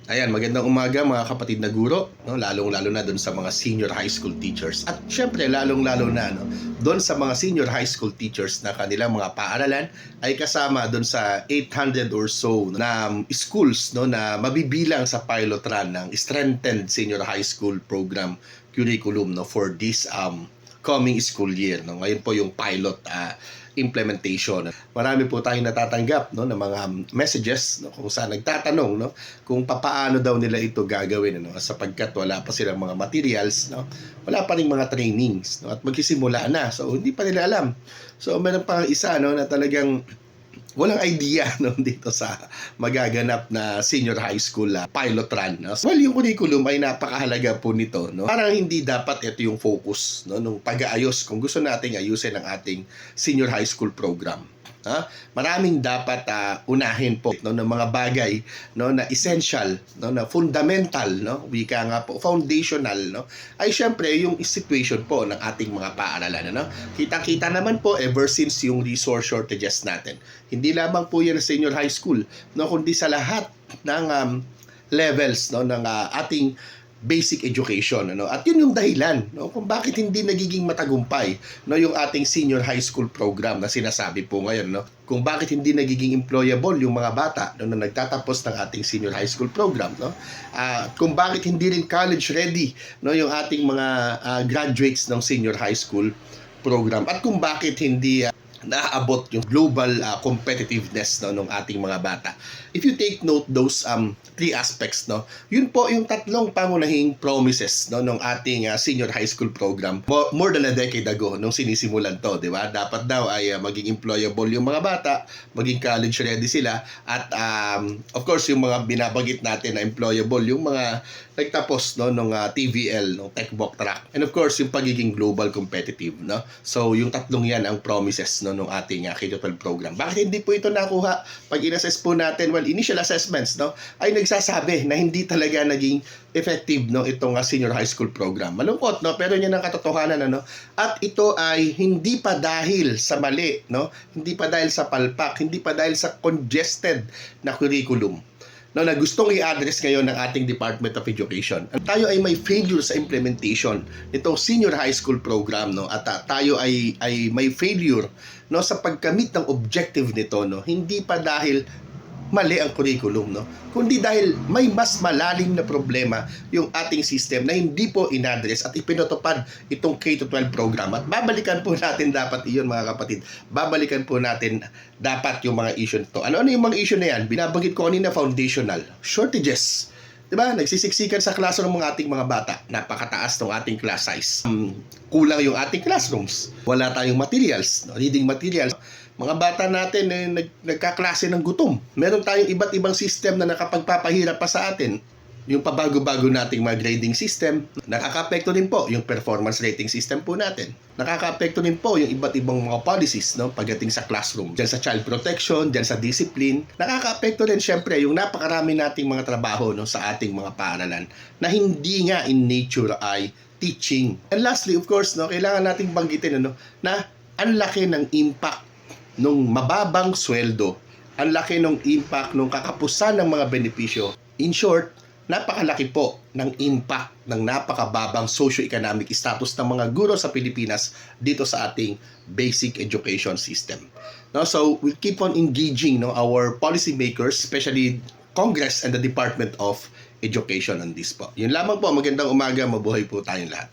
Ayan, magandang umaga mga kapatid na guro, no? Lalong-lalo na doon sa mga senior high school teachers. At syempre, lalong-lalo na doon sa mga senior high school teachers na kanilang mga paaralan ay kasama doon sa 800 or so na schools na mabibilang sa pilot run ng Strengthened Senior High School Program curriculum for this coming school year. Ngayon po yung pilot implementation. Marami po tayong natatanggap ng mga messages kung saan nagtatanong kung papaano daw nila ito gagawin sapagkat wala pa silang mga materials, wala pa ring mga trainings at magsisimula na. So hindi pa nila alam. So meron pa isa na talagang walang idea dito sa magaganap na senior high school pilot run. Well, yung curriculum ay napakahalaga po nito. Parang hindi dapat ito yung focus nung pag-aayos kung gusto nating ayusin ang ating senior high school program. Maraming dapat unahin po ng mga bagay na essential, na fundamental, wika nga po, foundational, ay syempre yung situation po ng ating mga paaralan. Kita-kita naman po ever since yung resource shortages natin. Hindi lamang po yan sa senior high school, kundi sa lahat ng levels ng ating basic education. At yun yung dahilan kung bakit hindi nagiging matagumpay yung ating senior high school program na sinasabi po ngayon. Kung bakit hindi nagiging employable yung mga bata na nagtatapos ng ating senior high school program. Kung bakit hindi rin college ready yung ating mga graduates ng senior high school program. At kung bakit hindi naaabot yung global competitiveness ng ating mga bata. If you take note those three aspects, yun po yung tatlong pangunahing promises ng ating senior high school program more than a decade ago nung sinisimulan to, di ba? Dapat daw ay maging employable yung mga bata, maging college ready sila, at of course yung mga binabagit natin na employable yung mga nagtapos nung TVL, nung Techbook track, and of course yung pagiging global competitive. So yung tatlong yan ang promises nung ating K-12 program. Bakit hindi po ito nakuha? Pag in-assess po natin, well, initial assessments ay nagsasabi na hindi talaga naging effective itong senior high school program. Malungkot, pero yan ang katotohanan. At ito ay hindi pa dahil sa mali, hindi pa dahil sa palpak, hindi pa dahil sa congested na curriculum na gustong i-address ngayon ng ating Department of Education. Tayo ay may failure sa implementation nitong senior high school program, at tayo ay may failure sa pagkamit ng objective nito, hindi pa dahil mali ang curriculum, kundi dahil may mas malalim na problema yung ating system na hindi po in-address at ipinatupad itong K-12 program. At babalikan po natin dapat iyon, mga kapatid. Babalikan po natin dapat yung mga issue nito. Ano yung mga issue na yan? Binabagit ko kanina, foundational. Shortages. Diba? Nagsisiksikan sa classroom ng ating mga bata. Napakataas ng ating class size. Kulang yung ating classrooms. Wala tayong materials, reading materials. Mga bata natin nagkaklase ng gutom. Meron tayong iba't ibang system na nakapagpapahirap pa sa atin. Yung pabago-bago nating mga grading system, nakaka-apekto din po yung performance rating system po natin. Nakaka-apekto din po yung iba't ibang mga policies pagdating sa classroom. Diyan sa child protection, diyan sa discipline. Nakaka-apekto din syempre yung napakarami nating mga trabaho sa ating mga paaralan na hindi nga in nature ay teaching. And lastly, of course, kailangan nating banggitin na ang laki ng impact nung mababang sweldo, ang laki ng impact nung kakapusan ng mga benepisyo. In short, napakalaki po ng impact ng napakababang socio-economic status ng mga guro sa Pilipinas dito sa ating basic education system. So, we'll keep on engaging our policymakers, especially Congress and the Department of Education on this po. Yun lamang po, magandang umaga, mabuhay po tayong lahat.